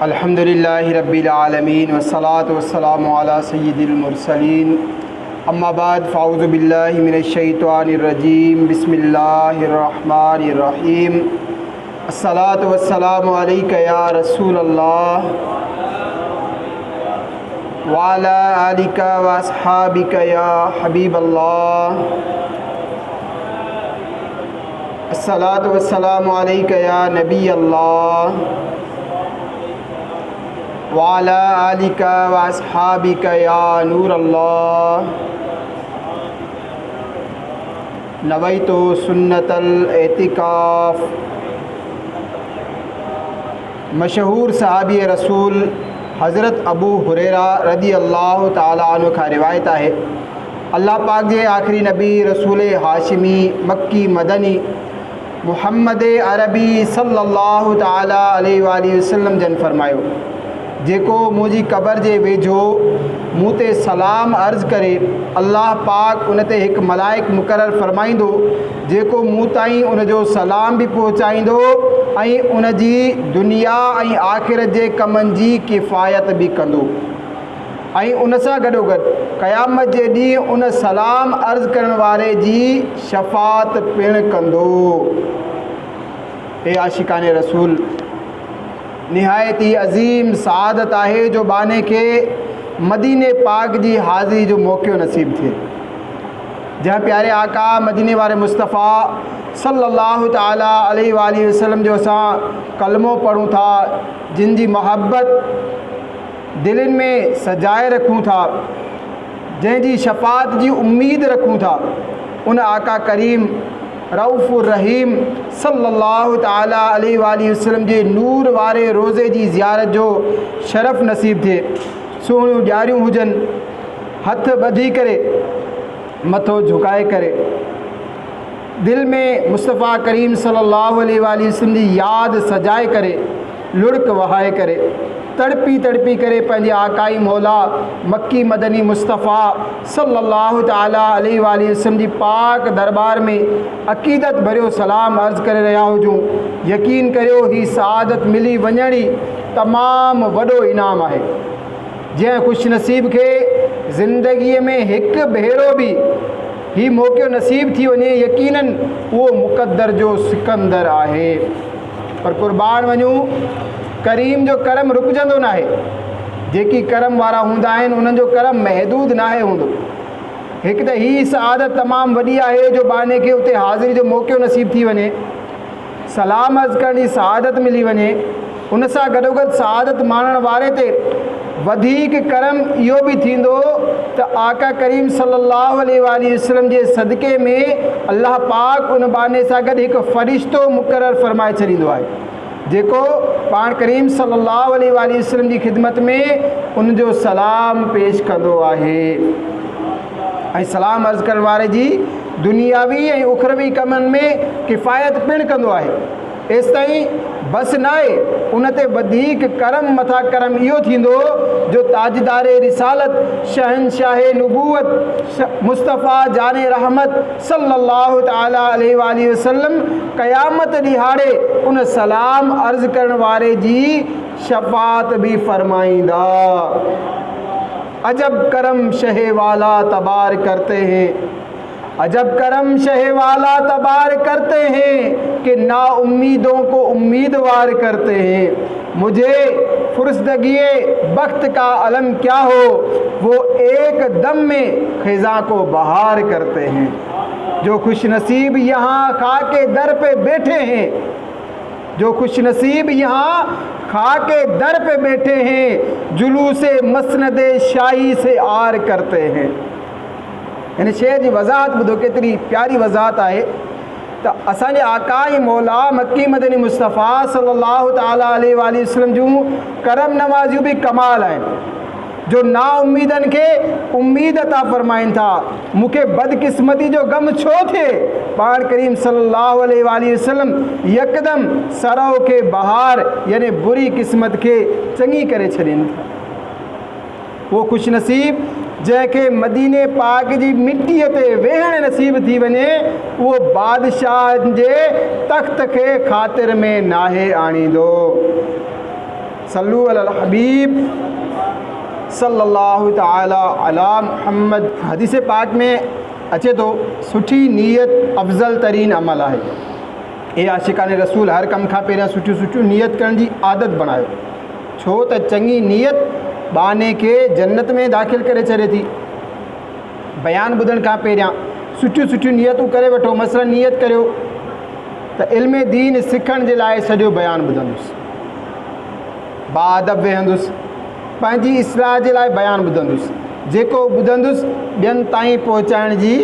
अल्हम्दुलिल्लाहि रब्बिल आलमीन वस्सलातु वस्सलामु अला सय्यिदिल मुरसलीन अम्मा बाद फ़अऊज़ु बिल्लाहि मिनश शैतानिर रजीम बिस्मिल्लाहिर रहमानिर रहीम अस्सलातु वस्सलामु अलैका या रसूलल्लाह व अला आलिका व अस्हाबिका या हबीबल्लाह अस्सलातु वस्सलामु अलैका या नबी अल्लाह वाला आलिका व अस्हाबिका या नूर अल्लाह नवैतु सुन्नतल एतिकाफ़। मशहूर सहाबी रसूल हज़रत अबू हुरैरा रदी अल्लाह ताला अन्हु का रिवायत है, अल्लाह पाक जे आखिरी नबी रसूल हाशिमी मक्की मदनी मुहम्मद अरबी सल्लल्लाहु ताला अलैहि वसल्लम जन फरमायो, जेको मुझी कबर जे वेझो मूँ ते सलाम अर्ज़ करे अल्लाह पाक उन ते एक मलाइक मुक़रर फरमाइंदो जेको मूँ ताईं उन जो सलाम भी पहुचाइंदो ऐं उन जी दुनिया ऐं आख़िरत जे कमनि जी किफ़ायत भी कंदो ऐं उन सां गॾोगॾु क़यामत जे ॾींहुं उन सलाम अर्ज़ करण वारे जी शफ़ात पिणु कंदो। ए आशिकाने रसूल, निहायत ही अज़ीम सआदत आहे जो बाने के मदीने पाक जी हाज़िरी जो मौक़ो नसीब थे, जहाँ प्यारे आका मदीने वारे मुस्तफ़ा सल्लल्लाहु ताला अलैहि वसल्लम जो असां कलमो पढ़ूं था, जिन जी मोहब्बत दिलनि में सजाए रखूं था, जंहिंजी शफ़ात जी उम्मीद रखूं था, उन आका करीम रऊफ़ुर रहीम सल्लल्लाहु ताला अलैहि वसल्लम जे नूर वारे रोज़े जी ज़ियारत जो शरफ़ नसीब थे। सोहणियूं ॾियारियूं हुजनि, हथ ॿधी करे मथो झुकाए करे दिल में मुस्तफ़ा करीम सल्लल्लाहु अलैहि वसल्लम जी यादि सजाए करे लुढ़क वहाए करे तड़पी तड़पी करे पंहिंजे आकाई मौला मक्की मदनी मुस्तफ़ा सल्लल्लाहु ताला अलैहि वसल्लम जी पाक दरबार में अक़ीदत भरियो सलाम अर्ज़ करे रहिया हुजूं। यकीन करियो ही सआदत मिली वञणी तमामु वॾो इनाम आहे, जंहिं ख़ुशनसीब खे ज़िंदगीअ में हिकु भेरो बि ही मौक़ो नसीब थी वञे, यकीनन उहो मुक़द्दर जो सिकंदर आहे। पर क़ुर्बान वञूं, करीम जो करम रुकजंदो न आहे, जेकी करम वारा हूंदा आहिनि उन्हनि जो करम महदूद न आहे हूंदो। हिकु त ही सआदत तमामु वॾी आहे जो बाने खे उते हाज़िरी जो मौक़ो नसीब थी वञे, सलाम अर्ज़ करण जी सआदत मिली वञे, उन सां गॾोगॾु सआदत माणण वारे ते वधीक करम इहो बि थींदो त आका करीम सल्लल्लाहु अलैहि वसल्लम जे सदक़े में अल्लाह पाक उन बाने सां गॾु हिकु फ़रिश्तो मुक़रर फरमाए छॾींदो आहे, जेको पाण करीम सल्लल्लाहु अलैहि वसल्लम जी ख़िदमत में उन जो सलाम पेश कंदो आहे ऐं सलाम अर्ज़ करण वारे जी दुनियावी ऐं उखरवी कमनि में किफ़ायत पिणु कंदो आहे। एसि ताईं बसि न आहे, उन ते वधीक करम मथां करम इहो थींदो जो ताजदारे रिसालत शहनशाह नबूवत मुस्तफ़ा जाने रहमत सल्लल्लाहु ताला अलैहि वसल्लम क़यामत ॾिहाड़े उन सलाम अर्ज़ करण वारे जी शफ़ात भी फरमाईंदा। अजब करम शहे वाला तबार करते हैं, अजब करम शहे वाला तबार करते हैं कि ना उम्मीदों को उम्मीदवार करते हैं। मुझे फुर्सदगिए वक्त का अलम क्या हो, वो एक दम में ख़िज़ा को बहार करते हैं। जो खुशनसीब यहाँ खाके दर पे बैठे हैं, जो खुशनसीब यहाँ खाके दर पे बैठे हैं, जुलूसे मसनदे शाही से आर करते हैं। हिन शेर जी वज़ाहत ॿुधो, केतिरी प्यारी वज़ाहत आहे त असांजे आकाई मौला मक्की मदनी मुस्तफ़ा सल्लल्लाहु ताला अलैहि वसल्लम जूं करम नवाज़ियूं बि कमाल आहिनि, जो ना उम्मीदनि खे उम्मीद अता फ़रमाइनि था। मूंखे बदकिस्मती जो गम छो थिए, पाण करीम सल्लल्लाहु अलैहि वसल्लम यकदमि सरव खे बहार यानी बुरी क़िस्मत खे चङी करे छॾीनि था। वो खुशनसीब जैके मदीने पाक जी मिट्टीअ ते वेहण नसीब थी वञे, वो बादशाह जे तख़्त के खातिर में नाहे आणींदो। सल्लू अलल हबीब सल्लल्लाहु ताला अला मुहम्मद। हदीस पाक में अचे तो सुठी नीयत अफ़ज़ल तरीन अमल है। ये आशिकाने रसूल हर कम खां पहिरियां सुठियूं सुठियूं नीयत करण जी आदत बनायो, छो त चङी नीयत बाने के जन्नत में दाख़िल करे छॾे थी। बयान ॿुधण खां पहिरियां सुठियूं सुठियूं नीयतूं करे वठो। मसलन नीयत करियो त इल्म दीन सिखण जे लाइ सॼो बयान ॿुधंदुसि, बाअदब वेहंदुसि, पंहिंजी इस्लाह जे लाइ बयान ॿुधंदुसि, जेको ॿुधंदुसि ॿियनि ताईं पहुचाइण जी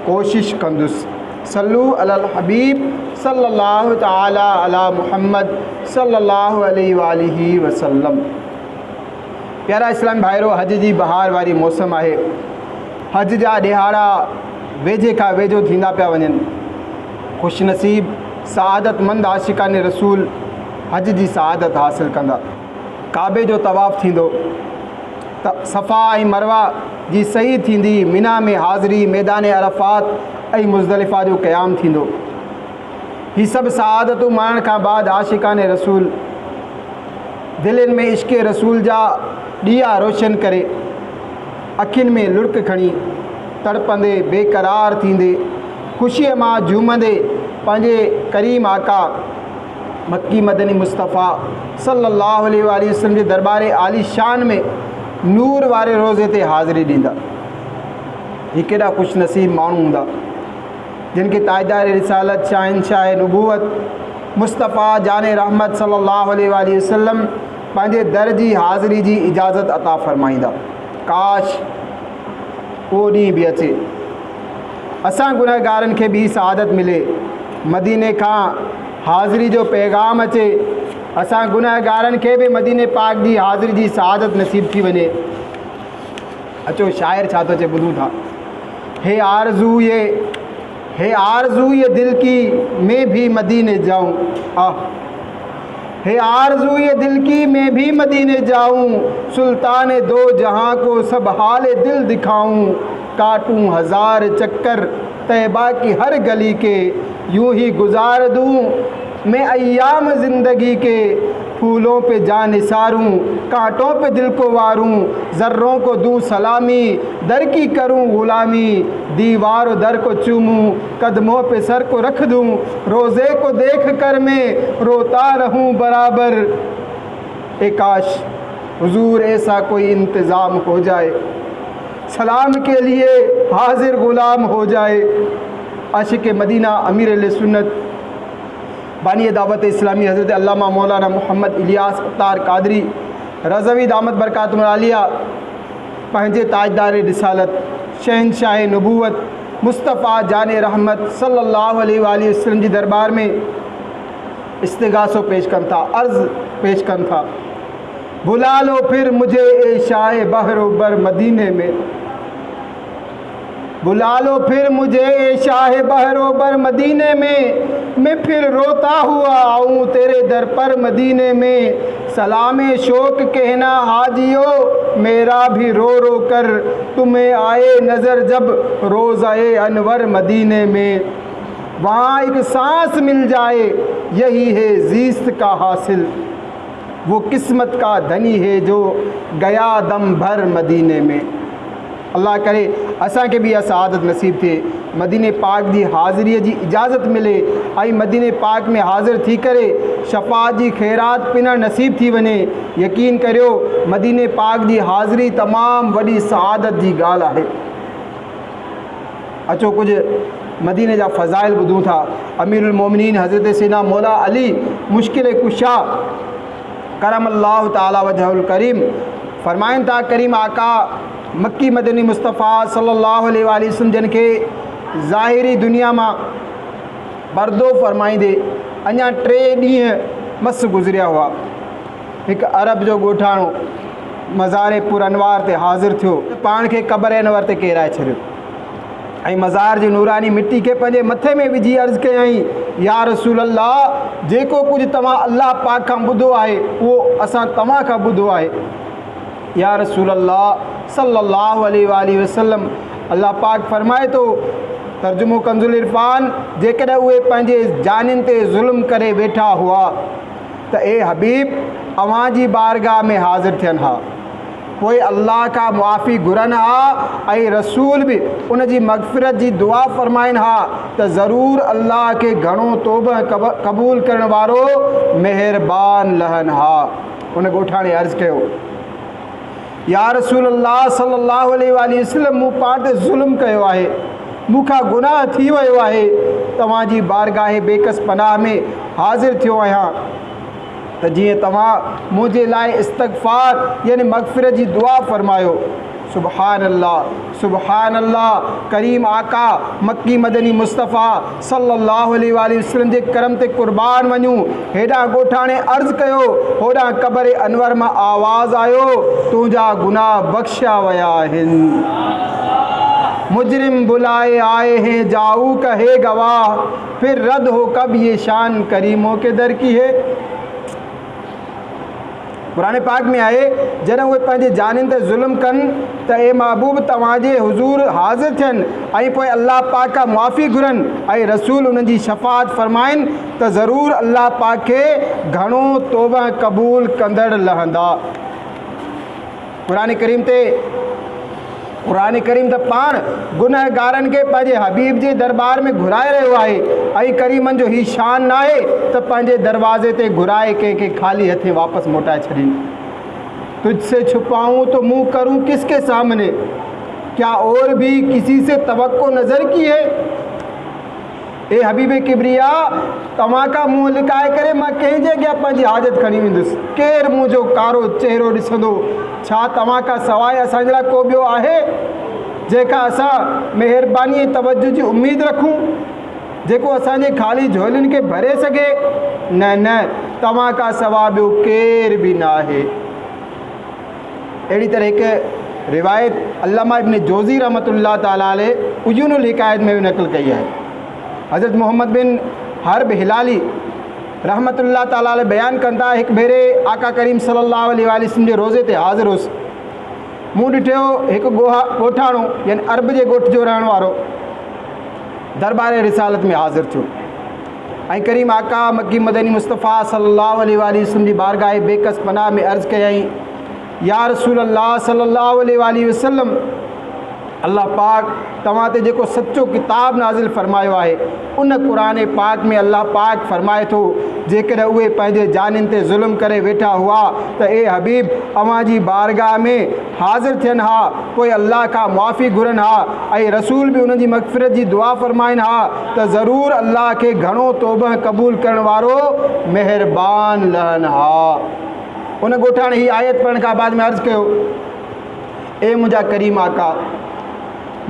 कोशिश कंदुसि। सल्लू अलल हबीब सल्लल्लाहु ताला अला मुहम्मद सल्लल्लाहु अलैहि वसल्लम। प्यारा इस्लाम भाइरो, हज जी बहार वारी मौसम आहे। हज जा ॾिहाड़ा वेझे खां वेझो थींदा पिया वञनि। ख़ुशनसीब सआदतमंद आशिकाने रसूल हज जी सआदत हासिल कंदा। काबे जो तवाफ़ थींदो, त सफ़ा ऐं मरवा जी सही थींदी, मिना में हाज़िरी, मैदान अरफ़ात ऐं मुज़दलिफ़ा जो क़याम थींदो। ही सभु सआदतूं माणण खां बाद आशिकाने रसूल दिलनि में इश्क़ रसूल जा ॾीआ रोशन करे, अखियुनि में लुड़क खणी, तड़पंदे बेक़रार थींदे, ख़ुशीअ मां झूमंदे पंहिंजे करीम आका मक्की मदनी मुस्तफ़ा सल्लल्लाहु अलैहि वसल्लम जे दरबार आली शान में नूर वारे रोज़े ते हाज़िरी ॾींदा। ही केॾा ख़ुशनसीब माण्हू हूंदा जिन खे ताजदार रिसालत, शहंशाह नबूवत मुस्तफ़ा जाने रहमत सल्लल्लाहु अलैहि वसल्लम पंहिंजे दर जी हाज़िरी जी इजाज़त अता फ़रमाईंदा। काश उहो ॾींहुं बि अचे, असां गुनहगारनि खे बि सआदत मिले, मदीने खां हाज़िरी जो पैगाम अचे, असां गुनहगारनि खे बि मदीने पाक जी हाज़िरी जी सआदत नसीब थी वञे। अचो शाइर छा थो चए, ॿुधूं था। हे आरज़ू ये दिल की मैं भी मदीने जाऊं, हे आरज़ू ये दिल की मैं भी मदीने जाऊं, सुल्तान दो जहां को सब हाल दिल दिखाऊं, काटूं हज़ार चक्कर तैबा की हर गली के, यूं ही गुजार दूं मैं अय्याम ज़िंदगी के, फूलों पे जान निसारूं, कांटों पे दिल को वारूं, ज़र्रों को दूं सलामी, दर की करूं गुलामी, दीवार दर को चूमूं, कदमों पे सर को रख दूं, रोज़े को देख कर मैं रोता रहूं बराबर। ए काश हुजूर ऐसा कोई इंतज़ाम हो जाए, सलाम के लिए हाजिर गुलाम हो जाए। आशिक मदीना अमीर अहले सुन्नत बानी दावत इस्लामी हज़रत अल्लामा मौलाना मोहम्मद इलियास अत्तार कादरी रज़वी दामत बरकातुहुल आलिया पंहिंजे ताजदार रिसालत, शहंशाह नबूवत मुस्तफ़ा जाने रहमत सल्लल्लाहु अलैहि वसल्लम जी दरबार में इस्तिग़ासो पेश कनि था, अर्ज़ पेश कनि था। बुला लो फिर मुझे ए शाह बहरो बर मदीने में, बुला लो फिर मुझे ए शाह बहरो बर मदीने में, मैं फिर रोता हुआ आऊँ तेरे दर पर मदीने में। सलामे शोक कहना हाजियो मेरा भी रो रो कर, तुम्हें आए नज़र जब रोज़ाए अनवर मदीने में। वहाँ एक सांस मिल जाए यही है ज़ीस्त का हासिल, वो किस्मत का धनी है जो गया दम भर मदीने में। अल्लाह करे असांखे बि इहा सआदत नसीब थिए, मदीने पाक जी हाज़िरीअ जी इजाज़त मिले ऐं मदीने पाक में हाज़िर थी करे शफ़ाअत जी ख़ैरात पिनणु नसीब थी वञे। यकीन करियो मदीने पाक जी हाज़िरी तमामु वॾी सआदत जी ॻाल्हि आहे। अचो कुझु मदीने जा फ़ज़ाइल ॿुधूं था। अमीरुल मोमिनीन हज़रत सैयदना मौला अली मुश्किल कुशा करमल्लाहु ताला वजहुल करीम फरमाइनि था, करीम आका मक्की मदनी मुस्तफ़ा सल्लल्लाहु अलैहि वसल्लम जिन खे ज़ाहिरी दुनिया मां पर्दो फरमाईंदे अञा 3 ॾींहं मस गुज़रिया हुआ। हिकु अरब जो ॻोठाणो मज़ार पुर अनवार ते हाज़िर थियो, पाण खे क़बर अनवर ते किराए छॾियो ऐं मज़ार जी नूरानी मिट्टी खे पंहिंजे मथे में विझी अर्ज़ु कयईं, या रसूल अल्लाह, जेको कुझु तव्हां अल्लाह पाक खां ॿुधो आहे उहो असां तव्हां खां ॿुधो आहे। या रसूल अल्लाह सल्लल्लाहु अलैहि वसल्लम, अल्लाह पाक फरमाए थो, तर्जुमो कंजुल इरफान, जेकॾहिं उहे पंहिंजे जानियुनि ते ज़ुल्म करे वेठा हुआ तो ए हबीब अवां जी बारगाह में हाज़िर थियनि हा, पोइ अल्लाह का मुआफ़ी घुरनि हा ऐं रसूल भी उन जी मग़फ़िरत जी दुआ फ़रमाइनि हा त ज़रूरु अल्लाह के घणो तौबा क़बूल करण वारो मेहरबान लहनि हा। उन ॻोठाणे अर्ज़ु कयो, या रसूल अल्लाह सल्लल्लाहु अलैहि वसल्लम, मूं पाण ते ज़ुल्म कयो आहे, मूंखां गुनाह थी वियो आहे, तव्हांजी बारगाह बेकस पनाह में हाज़िर थियो आहियां त जीअं तव्हां मुंहिंजे लाइ इस्तग़फ़ार यानी मग़फ़िरत जी दुआ फ़रमायो। सुबहान अल्लाह, करीम आका मक्की मदनी मुस्तफ़ा सल्लल्लाहु अलैहि वसल्लम जे करम ते क़ुर्बान वञूं। हेॾां ॻोठाणे अर्ज़ु कयो, होॾां क़ब्र अनवर मां आवाज़ आयो, तुंहिंजा गुनाह बख़्शिया विया आहिनि। मुजरिम बुलाए आए हैं जाऊ कहे गवाह, फिर रद्द हो कब ये शान करीमों के दर की है। कुरान पाक में आहे, जॾहिं उहे पंहिंजे जानिन ते ज़ुल्म कनि त ए महबूब तव्हांजे हुज़ूर हाज़िर थियनि ऐं पोइ अल्लाह पाक खां मुआफ़ी घुरनि ऐं रसूल उन्हनि जी शफ़ाअत फ़रमाइनि त ज़रूरु अल्लाह पाक खे घणो तौबा क़बूल कंदड़ लहंदा। क़ुरान करीम त पाण गुनहगारनि खे पंहिंजे हबीब जे दरबार में घुराए रहियो आहे ऐं करीमनि जो ही शान न आहे त पंहिंजे दरवाज़े ते घुराए कंहिंखे ख़ाली हथे वापसि मोटाए छॾीनि। तुझसे छुपाऊं तो मुँह करूं किसके सामने, क्या और भी किसी से तवक्को नज़र की है। ए हबीब किबरिया, तव्हां खां मुंहुं लिकाए करे मां कंहिंजे अॻियां पंहिंजी हाजत खणी वेंदुसि, केरु मुंहिंजो कारो चहिरो ॾिसंदो। छा तव्हां खां सवाइ असांजे लाइ को ॿियो आहे जंहिंखां असां महिरबानी ऐं तवजो जी उमेदु रखूं, जेको असांजे ख़ाली झोलियुनि खे भरे सघे। न, तव्हां खां सवाइ ॿियो केर बि न आहे। अहिड़ी तरह हिकु रिवायत अल्लामा इब्न जोज़ी रहमतुल्लाह ताला अलैह उजूनुल हिकायत में बि नक़ल कई आहे। हज़रत मोहम्मद बिन हर्ब हिलाली रहमतुल्लाह ताला अलैह बयान कंदा, हिकु भेरे आका करीम सल्लल्लाहु अलैहि वसल्लम जे रोज़े ते हाज़िर हुउसि। मूं ॾिठो हिकु ॻोठाणो यानी अरब जे ॻोठ जो रहण वारो दरबार रिसालत में हाज़िर थियो ऐं करीम आका मक्की मदनी मुस्तफ़ा सल्लल्लाहु अलैहि वसल्लम जी बारगाह बेकस पनाह में अर्ज़ु कयईं, या रसूल अल्लाह सल्लल्लाहु अलैहि वसल्लम, अल्लाह पाक तव्हां ते जेको सचो किताब नाज़िल फ़रमायो आहे उन क़ुरान पाक में अल्लाह पाक फ़रमाए थो, जेकॾहिं उहे पंहिंजे जानिन ते ज़ुल्म करे वेठा हुआ त ए हबीब अवां जी बारगाह में हाज़िर थियनि हा, पोइ अल्लाह खां मुआफ़ी घुरनि हा ऐं रसूल बि उन जी मग़फ़िरत जी दुआ फ़रमाइनि हा त ज़रूरु अल्लाह खे घणो तौबा क़बूल करण वारो मेहरबान लहनि हा। उन ॻोठाणे ही आयत पढ़ण खां बाद में अर्ज़ु कयो, ए मुंहिंजा करीम आका,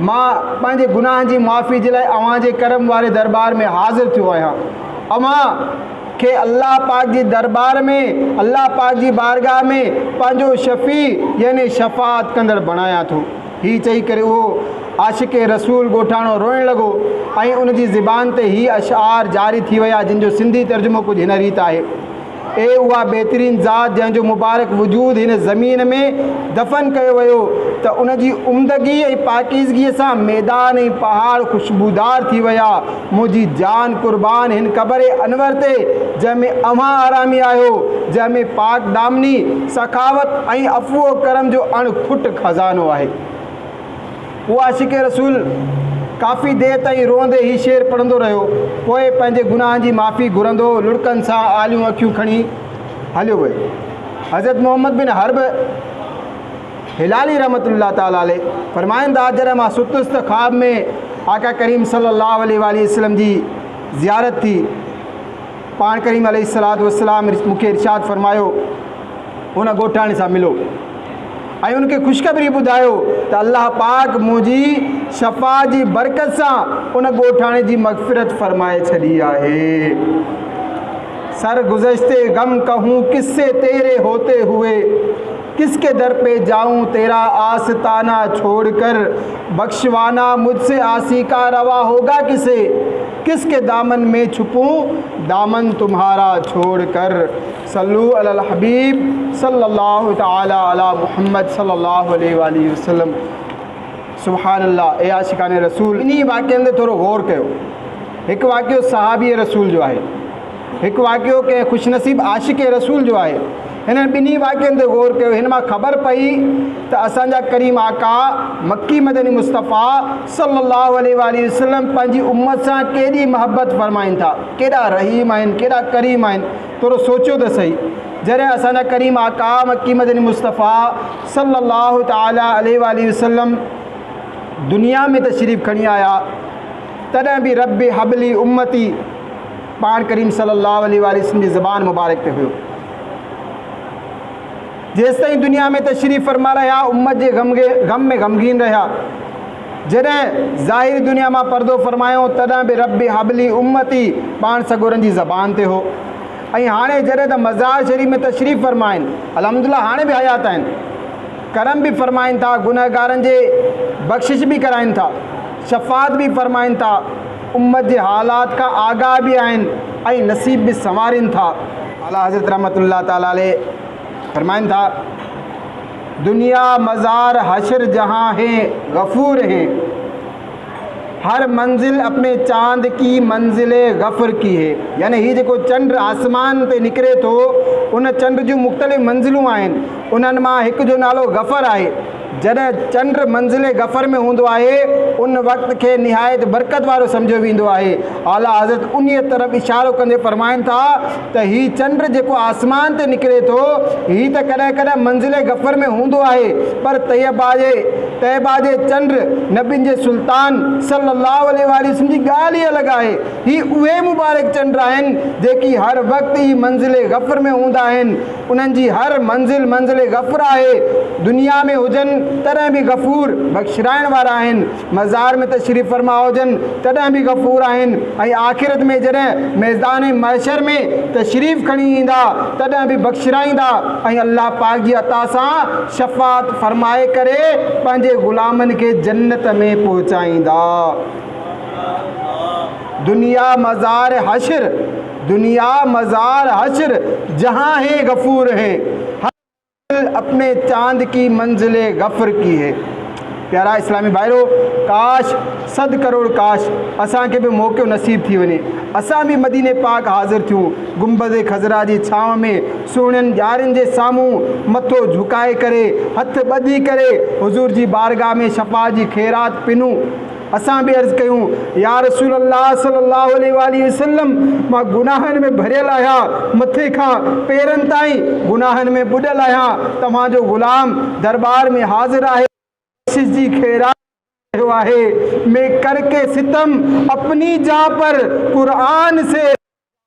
मां पंहिंजे गुनाहनि जी मुआफ़ी जे लाइ अव्हां जे करम वारे दरबार में हाज़िर थियो आहियां। अव्हां खे अल्लाह पाक जी दरबार में, अल्लाह पाक जी बारगाह में पंहिंजो शफ़ी यानी शफ़ाअत कंदड़ बणायां थो। ही चई करे उहो आशिक़ रसूल ॻोठाणो रोइण लॻो ऐं उन जी ज़बान ते ही अशआर जारी थी विया, जिन जो सिंधी तर्जुमो कुझु हिन रीति आहे, ए उहा बहितरीन ज़ात जंहिंजो मुबारक वजूद हिन ज़मीन में दफ़न कयो वियो त उन जी उमदगी ऐं पाकीज़गीअ सां मैदान ऐं पहाड़ ख़ुशबूदार थी विया। मुंहिंजी जान क़ुर्बान हिन क़ब्र अनवर ते जंहिंमें अव्हां आरामी आहियो, जंहिंमें पाक दामनी सखावत ऐं अफ़वो करम जो अणखुट खज़ानो आहे। उहो आशिक़ रसूल काफ़ी देरि ताईं रोअंदे ही शेर पढ़ंदो रहियो, पोइ पंहिंजे गुनाहनि जी माफ़ी घुरंदो लुड़कनि सां आलियूं अखियूं खणी हलियो वियो। हज़रत मोहम्मद बिन हर्ब हिलाली रहमतुल्लाह ताला अलैह फरमाईंदा, जॾहिं मां सुतुसि त ख़्वाब में आका करीम सल्लल्लाहु अलैहि वसल्लम जी ज़ियारत थी। पाण करीम अलैहिस्सलातु वस्सलाम मूंखे इरशाद फरमायो, उन ॻोठाणे सां मिलो ऐं उनखे ख़ुशख़बरी ॿुधायो त अल्लाह पाक मुंहिंजी शफ़ा जी बरकत सां उन ॻोठाणे जी मग़फ़िरत फ़रमाए छॾी आहे। सर गुज़श्ते गम कहूँ किससे तेरे होते हुए, किसके दर पे जाऊँ तेरा आस्ताना छोड़कर, बख्शवाना मुझसे आसी का रवा होगा किसे, किसके दामन में छुपूँ दामन तुम्हारा छोड़कर। सल्लु अलल हबीब सल्लल्लाहु ताला अला मुहम्मद सल्लल्लाहु अलैहि वसल्लम। सुभान अल्लाह। ए आशिकाने रसूल, इन्ही वाक़िअनि ते थोरो गौर कयो। हिकु वाक़ियो सहाबी रसूल जो आहे। एक वाक़ियो के खुशनसीब आशिक़ रसूल जो है इन ॿिन्ही वाक़ियनि ते गौर कयो। हिन मां ख़बर पई त असांजा करीम आका मक्की मदनी मुस्तफ़ा सल्लल्लाहु अलैहि वसल्लम पंहिंजी उम्मत सां केॾी मोहब्बत फ़रमाइनि था, केॾा रहीम आहिनि, केॾा करीम आहिनि। थोरो सोचियो त सही, जॾहिं असांजा करीम आका मक्की मदनी मुस्तफ़ा सल्लल्लाहु ताला अलैहि वसल्लम दुनिया में तशरीफ़ खणी आया, तॾहिं बि रब हबली उम्मती पाण करीम सल्लल्लाहु अलैहि वसल्लम जी ज़बान मुबारक ते हुयो। जेसि ताईं दुनिया में तशरीफ़ फरमा रहा, उम्मत जे गम में गमगीन रहा। जॾहिं ज़ाहिर दुनिया में पर्दो फरमायो, तॾहिं बि रब हबली उम्मती पाण सगोरनि जी ज़बान ते हो। ऐं हाणे जॾहिं त मज़ार शरीफ़ में तशरीफ़ फरमाइनि, अल्हम्दुलिल्लाह हाणे बि हयात आहिनि, करम भी फरमाइन था, गुनहगारन जे बख्शिश भी कराइन था, शफ़ात भी फरमाइन था, उम्मत जे हालात का आगाह भी आहिनि ऐं नसीब भी संवारिन था। आला हज़रत रहमतुल्लाह ताला अलैह फरमाइन था, दुनिया मज़ार हशर जहाँ है गफूर है, हर मंजिल अपने चांद की मंजिल गफ़र की है। यानी ही जेको चंड आसमान ते निकिरे थो, उन चंड जूं मुख़्तलिफ़ मंजिलूं आहिनि, उन्हनि मां हिकु जो नालो गफ़र आहे। जॾहिं चंड मंजिल गफ़र में हूंदो आहे, उन वक़्त खे निहायत बरकत वारो सम्झो वेंदो आहे। आला हज़रत उन्हीअ तरफ़ इशारो कंदे फरमाइनि था त ही चंड जेको आसमान ते निकिरे थो, ही त कॾहिं कॾहिं मंजिल गफ़र में हूंदो आहे, पर तैबा जे चंड नबियुनि जे सुल्तान सल्लल्लाहु अलैहि वसल्लम जी ॻाल्हि ई अलॻि आहे। ही उहे मुबारक चंड आहिनि जेकी हर वक़्तु ई मंजिल गफ़र में हूंदा आहिनि, उन्हनि जी हर मंजिल गफ़र आहे। दुनिया में हुजनि तॾहिं बि गफ़ूर बख़्शिराइण वारा आहिनि, मज़ार में तशरीफ़ फरमा हुजनि तॾहिं बि गफ़ूर आहिनि, ऐं आख़िरत में जॾहिं मैदान महशर में तशरीफ़ खणी ईंदा तॾहिं बि बख़्शिराईंदा ऐं अल्लाह पाक जी अता सां शफ़ात फरमाए करे पंहिंजे ग़ुलामनि खे जन्नत में पहुचाईंदा। दुनिया मज़ार हशर जहाँ है गफ़ूर है, अपने चांद की मंजिल गफ़र की है। प्यारा इस्लामी भाइरो, काश 100 करोड़ काश असांखे बि मौक़ो नसीब थी वञे, असां बि मदीने पाक हाज़िर थियूं, गुंबद खज़रा जी छांव में सुहिणनि ॾियारियुनि जे साम्हूं मथो झुकाए करे, हथ ॿधी करे हुज़ूर जी बारगाह में शफ़ा जी ख़ैरात पिनूं। असां भी अर्ज़ कयूं, या रसूल अल्लाह सल्लल्लाहु अलैहि वसल्लम, मां गुनाहनि में भरियल आहियां, मथे खां पेरनि ताईं गुनाहनि में ॿुॾल आहियां, तव्हांजो ग़ुलाम दरबार में हाज़िर आहे, बख़्शिश जी ख़ैरात आहे। मैं करके सितम अपनी जान पर कुरान से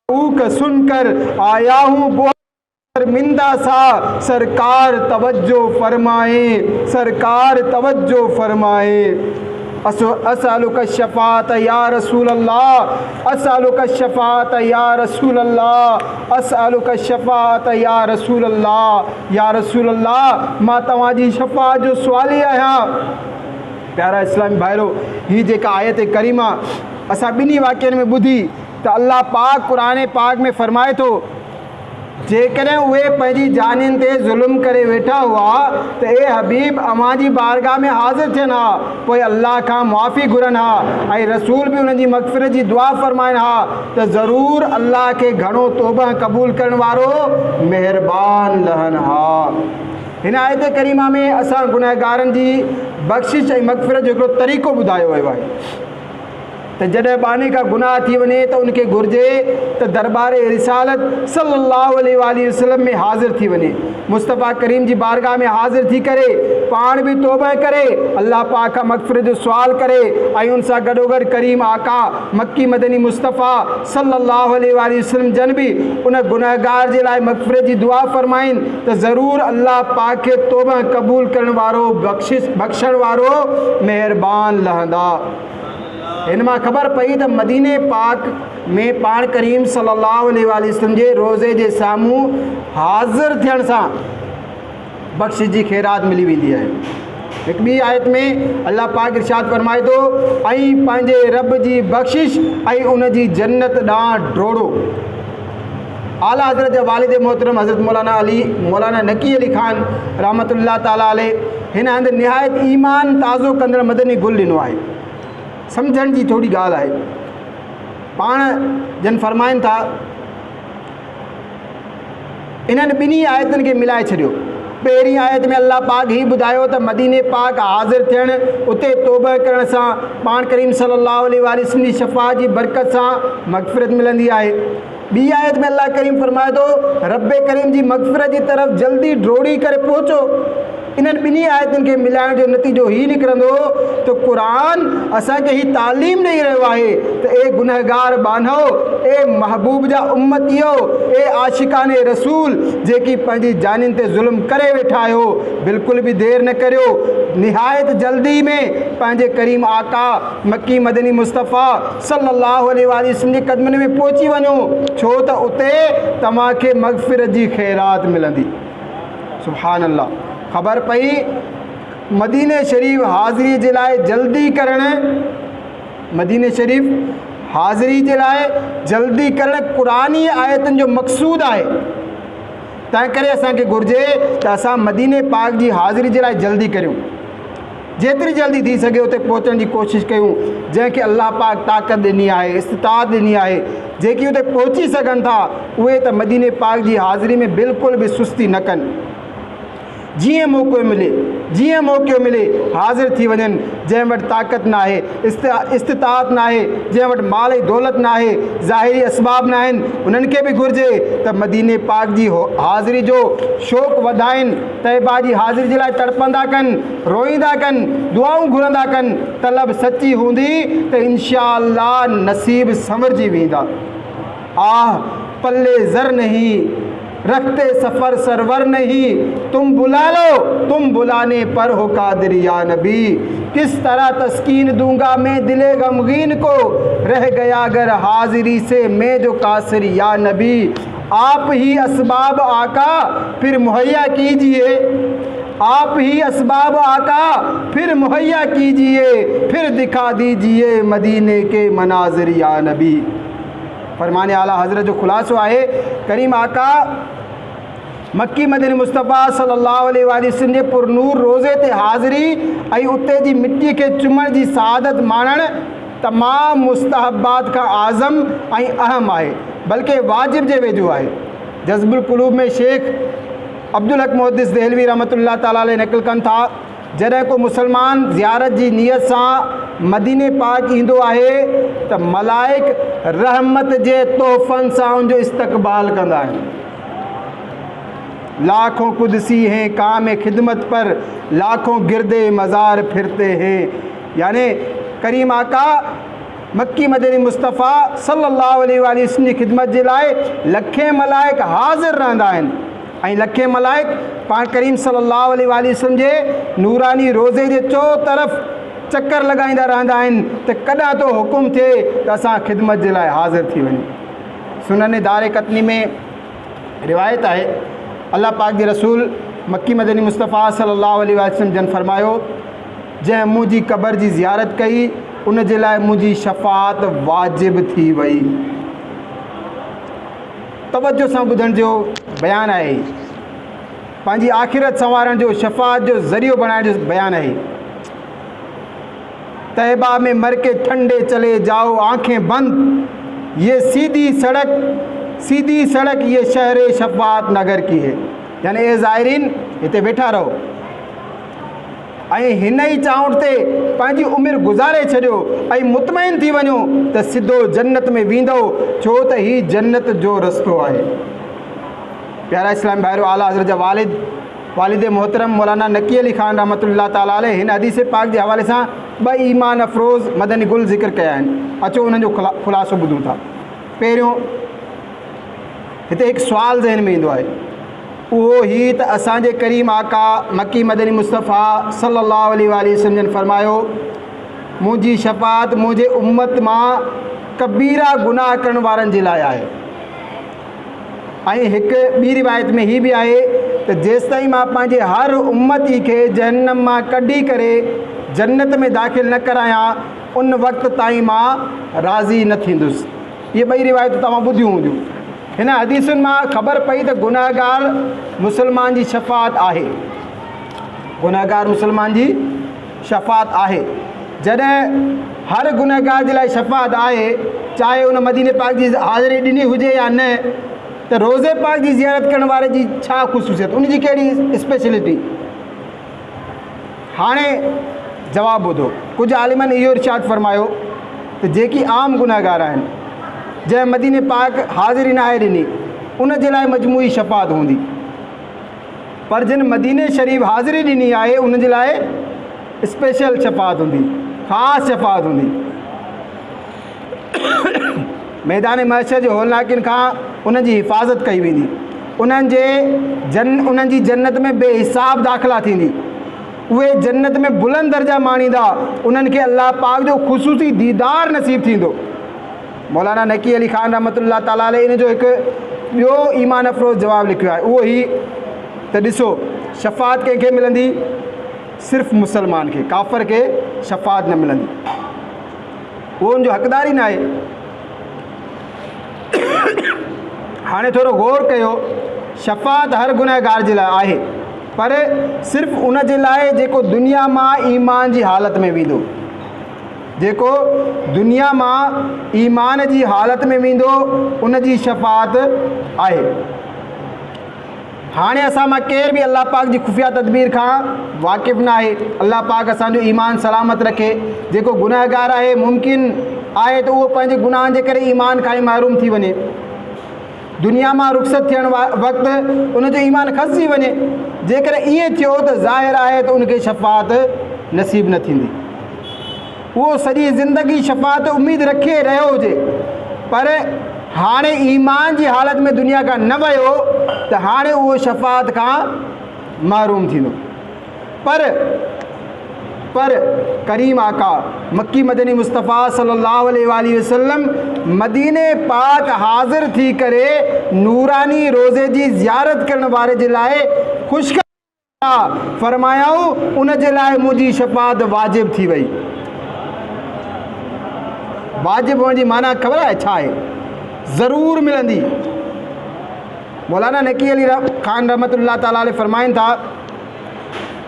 ऊक सुनकर आया हूँ शर्मिंदा सा, सरकार तवज्जो फरमाए। असअलुका शफ़ाअत या रसूल अल्लाह, असअलुका शफ़ाअत या रसूल अल्लाह, असअलुका शफ़ाअत या रसूल अल्लाह। या रसूल अल्लाह, मां तव्हांजी शफ़ाअत जो सुवाली आहियां। प्यारा इस्लामी भाइरो, ही जेका आयत करीमा असां ॿिन्ही वाक़िअनि में ॿुधी त अल्लाह पाक क़ुरान पाक में फरमाए थो, जेकॾहिं उहे पंहिंजी जानियुनि ते ज़ुल्म करे वेठा हुआ त ए हबीब अव्हां जी बारगाह में हाज़िर थियनि हा, पोइ अल्लाह खां मुआफ़ी घुरनि हा ऐं रसूल बि उन्हनि जी मग़फ़िरत जी दुआ फ़रमाइनि हा त ज़रूरु अल्लाह खे घणो तौबा क़बूल करण वारो महिरबान लहनि हा। हिन आयत करीमा में असां गुनहगारनि जी बख़्शिश ऐं मग़फ़िरत जो हिकिड़ो तरीक़ो ॿुधायो वियो आहे त जॾहिं बाने का गुनाह थी वञे त उनखे घुरिजे त दरबार रिसालत सल्लल्लाहु अलैहि वसल्लम में हाज़िर थी वञे, मुस्तफ़ा करीम जी बारगाह में हाज़िर थी करे पाण बि तौबा करे, अल्लाह पाक खां मग़फ़िरत जो सुवाल करे ऐं उन सां गॾोगॾु करीम आका मक्की मदनी मुस्तफ़ा सल्लल्लाहु अलैहि वसल्लम जन बि उन गुनहगार जे लाइ मग़फ़िरत जी दुआ फ़रमाइनि त ज़रूरु अल्लाह पाक खे तौबा क़बूल करण वारो, बख़्शण वारो महिरबान लहंदा। इन मां ख़बर पई त मदीने पाक में पाण करीम सल्लल्लाहु अलैहि वसल्लम जे रोज़े जे साम्हूं हाज़िर थियण सां बख़्शिश जी ख़ैरात मिली वेंदी आहे। हिकु ॿी आयत में अल्लाह पाक इरशाद फरमाए थो, ऐं पंहिंजे रब जी बख़्शिश ऐं उन जी जन्नत ॾांहुं डोड़ो। आला हज़रत जा वालिद मोहतरम हज़रत मौलाना नकी अली ख़ान रहमतुल्लाह ताला अलैह हिन हंधि निहायत ईमान ताज़ो कंदड़ मदनी गुल ॾिनो आहे। सम्झण जी थोड़ी ॻाल्हि आहे। पाण जन फरमाइनि था इन्हनि ॿिन्ही आयतुनि खे मिलाए छॾियो। पहिरीं आयत में अल्लाह पाक ही ॿुधायो त मदीने पाक हाज़िर थियणु, उते तौबा करण सां पाण करीम सल्लल्लाहु अलैहि वसल्लम जी शफ़ाअत जी बरकत सां मग़फ़िरत मिलंदी आहे। ॿी आयत में अल्लाह करीम फरमाए थो रब करीम जी मग़फ़िरत जी तरफ़ जल्दी डोड़ी करे पहुचो। इन्हनि ॿिन्ही आयतुनि खे मिलाइण जो नतीजो ही निकिरंदो त क़ुरान असांखे ही तालीम ॾेई रहियो आहे त ए गुनहगार बानो, ए महबूब जा उम्मतियो, ए आशिकाने रसूल जेकी पंहिंजी जानियुनि ते ज़ुल्म करे वेठा आहियो, बिल्कुलु बि देरि न करियो, निहायत जल्दी में पंहिंजे करीम आका मक्की मदनी मुस्तफ़ा सल्लल्लाहु अलैहि वसल्लम जे क़दमनि में पहुची वञो, छो त उते तव्हांखे मग़फ़िरत जी ख़ैरात मिलंदी। सुभान अल्लाह। ख़बर पई मदीने शरीफ़ हाज़िरी जे लाइ जल्दी करणु, मदीने शरीफ़ हाज़िरी जे लाइ जल्दी करणु क़ुरानी आयतुनि जो मक़सूद आहे। तंहिं करे असांखे घुरिजे त असां मदीने पाक जी हाज़िरी जे लाइ जल्दी करियूं, जेतिरी जल्दी थी सघे उते पहुचण जी कोशिशि कयूं। जंहिंखे अल्लाह पाक ताक़त ॾिनी आहे, इस्तिताअत ॾिनी आहे, जेकी उते पहुची सघनि था, उहे त मदीने पाक जी हाज़िरी में बिल्कुलु बि सुस्ती न कनि। जीअं मौक़ो मिले हाज़िर थी वञनि। जंहिं वटि ताक़त न आहे, इस्तिताअत न आहे, जंहिं वटि माल ऐं दौलत न आहे, ज़ाहिरी असबाब न आहिनि, उन्हनि खे बि घुरिजे त मदीने पाक जी हाज़िरी जो शौक़ु वधाइनि, तैबा जी हाज़िरी जे लाइ तड़पंदा कनि, रोईंदा कनि, दुआऊं घुरंदा कनि। तलब सची हूंदी त इंशा अल्लाह नसीब संवरजी वेंदा। आह पल्ले ज़र नहीं, रखते सफ़र सरवर नहीं, तुम बुला लो, तुम बुलाने पर हो कादिर या नबी। किस तरह तस्कीन दूंगा मैं दिले गमगीन को, रह गया अगर हाजिरी से मैं जो कासिर या नबी। आप ही असबाब आका फिर मुहैया कीजिए, आप ही असबाब आका फिर मुहैया कीजिए, फिर दिखा दीजिए मदीने के मनाजिर या नबी। फरमाने आला हज़रत जो खुलासो आहे, करीम आका मक्की मदनी मुस्तफ़ा सल्लल्लाहु अलैहि वसल्लम जे पुरनूर रोज़े ते हाज़िरी ऐं उते जी मिट्टी खे चुमण जी सआदत माणणु तमामु मुस्तहबात खां आज़म ऐं अहम आहे, बल्कि वाजिब जे वेझो आहे। जज़्बुल क़ुलूब में शेख अब्दुल हक मुहद्दिस देहलवी रहमतुल्लाह ताला अलैह नक़ल कनि था, जॾहिं को मुसलमान ज़ियारत जी नियत सां मदीने पाक ईंदो आहे त मलाइक रहमत जे तोहफ़नि सां उनजो इस्तक़बाल कंदा आहिनि। लाखों कुदसी हैं काम खिदमत पर, लाखों गिरदे मज़ार फिरते हैं। यानी करीम आका मक्की मदनी मुस्तफ़ा सल्लल्लाहु अलैहि वसल्लम जी ख़िदमत जे लाइ लखे मलाइक हाज़िर रहंदा आहिनि ऐं लखे मलाइक पाण करीम सल्लल्लाहु अलैहि वसल्लम जे नूरानी रोज़े जे चो तरफ़ चक्कर लॻाईंदा रहंदा आहिनि त कॾहिं तो हुकुम थिए त असां ख़िदमत जे लाइ हाज़िर थी वञूं। सुनन दारे कतनी में रिवायत आहे, अल्लाह पाक जे रसूल मक्की मदनी मुस्तफ़ा सल्लल्लाहु अलैहि वसल्लम जन फरमायो, जंहिं मुंहिंजी क़बर जी ज़ियारत कई उन जे लाइ मुंहिंजी शफ़ाअत वाजिब थी वई। तवज्जो सां ॿुधण जो बयानु आहे, पंहिंजी आख़िरत संवारण जो, शफ़ाअत जो ज़रियो बणाइण जो बयानु आहे। तैबा में मर के ठंडे चले जाओ आँखें बंद, ये सीधी सड़क ये शहर शफ़ाअत नगर की है। यानी ए ज़ाहिरीन हिते वेठा रहो ऐं हिन ई चाउंठ ते पंहिंजी उमिरि गुज़ारे छॾियो ऐं मुतमइन थी वञो त सिधो जन्नत में वेंदो, छो त ही जन्नत जो रस्तो आहे। प्यारा इस्लाम भाइरो, आला हज़रत जा वालिद मोहतरम मौलाना नकी अली ख़ान रहमतुल्लाह ताला अलैह हिन हदीस पाक जे हवाले सां ॿ ईमान अफ़रोज़ मदनी गुल ज़िक्र कया आहिनि। अचो उन्हनि जो ख़ुलासो ॿुधूं था। पहिरियों हिते हिकु सुवाल ज़हन में ईंदो आहे, उहो ही त असांजे करीम आका मक्की मदनी मुस्तफ़ा सल्लल्लाहु अलैहि वसल्लम जन फरमायो, मुंहिंजी शफ़ाअत मुंहिंजे उम्मत मां कबीरा गुनाह करण वारनि जे लाइ आहे। ऐं हिकु ॿी रिवायत में ही बि आहे त जेसिताईं मां पंहिंजे हर उम्मती खे जहन्नम मां कढी करे जन्नत में दाख़िल न करायां, उन वक़्त ताईं मां राज़ी न थींदुसि। इहे ॿई रिवायतूं तव्हां ॿुधियूं हूंदियूं। हिन हदीसुनि मां ख़बर पई त गुनाहगार मुसलमान जी शफ़ाअत आहे, गुनाहगार मुसलमान जी शफ़ाअत आहे। जॾहिं हर गुनाहगार जे लाइ शफ़ाअत आहे, चाहे उन मदीने पाक जी हाज़िरी ॾिनी हुजे या न, त रोज़े पाक जी ज़ियारत करण वारे जी छा ख़ुसूसियत, उन जी कहिड़ी स्पेशलिटी? हाणे जवाबु ॿुधो। कुझु आलिमनि इहो इरशाद फरमायो त जेकी आम गुनाहगार आहिनि, जंहिं मदीने पाक हाज़िरी नाहे ॾिनी, उन जे लाइ मजमूई शफ़ात हूंदी, पर जिन मदीने शरीफ़ हाज़िरी ॾिनी आहे उन जे लाइ स्पेशल शफ़ात हूंदी, ख़ासि शफ़ात हूंदी। मैदान महशर जे होलनाकिन खां उन जी हिफ़ाज़त कई वेंदी, उन्हनि जी जन्नत में बेहिसाब दाख़िला थींदी, उहे जन्नत में बुलंद दर्जा माणींदा, उन्हनि खे अल्लाह पाक जो ख़ुसूसी दीदार नसीब थींदो। मौलाना नकी अली ख़ान रहमतुल्लाह ताला अलैह इन जो हिकु ॿियो ईमान अफ़रोज़ जवाबु लिखियो आहे, उहो ही त ॾिसो शफ़ात कंहिंखे मिलंदी? सिर्फ़ु मुसलमान खे, काफ़िर खे शफ़ात न मिलंदी, उहो उनजो हक़दार ई न आहे। हाणे थोरो गौर कयो, शफ़ात हर गुनहगार जे लाइ आहे, पर सिर्फ़ु उन जे लाइ जेको दुनिया मां ईमान जी हालत में वेंदो, जेको दुनिया मां ईमान जी हालत में वेंदो, उन जी शफ़ात आहे। हाणे असां मां केर बि अल्लाह पाक जी खुफ़िया तदबीर खां वाक़िफ़ न आहे। अल्लाह पाक असांजो ईमान सलामत रखे। जेको गुनाहगार आहे मुमकिन आहे त उहो पंहिंजे गुनाहनि जे करे ईमान खां ई महरूम थी वञे, दुनिया मां रुख़सत थियण वक़्तु उनजो ईमान खसिजी वञे। जेकर ईअं थियो त ज़ाहिर आहे त उनखे शफ़ात नसीब न थींदी। उहो सॼी ज़िंदगी शफ़ात उम्मीद रखे रहियो हुजे, पर हाणे ईमान जी हालत में दुनिया खां न वियो त हाणे उहो शफ़ात खां महरूम थींदो। पर करीम आका मक्की मदनी मुस्तफ़ा सल्लल्लाहु अलैहि वसल्लम मदीने पाक हाज़िर थी करे नूरानी रोज़े जी ज़ियारत करण वारे जे लाइ ख़ुशख़बरी फरमायाऊं, उन जे लाइ मुंहिंजी शफ़ात वाजिब थी वई। वाजिब हुअण जी माना ख़बर आहे छा आहे? ज़रूरु मिलंदी। मौलाना नकी अली ख़ान रहमतुल्लाह ताला अलैह फरमाइनि था,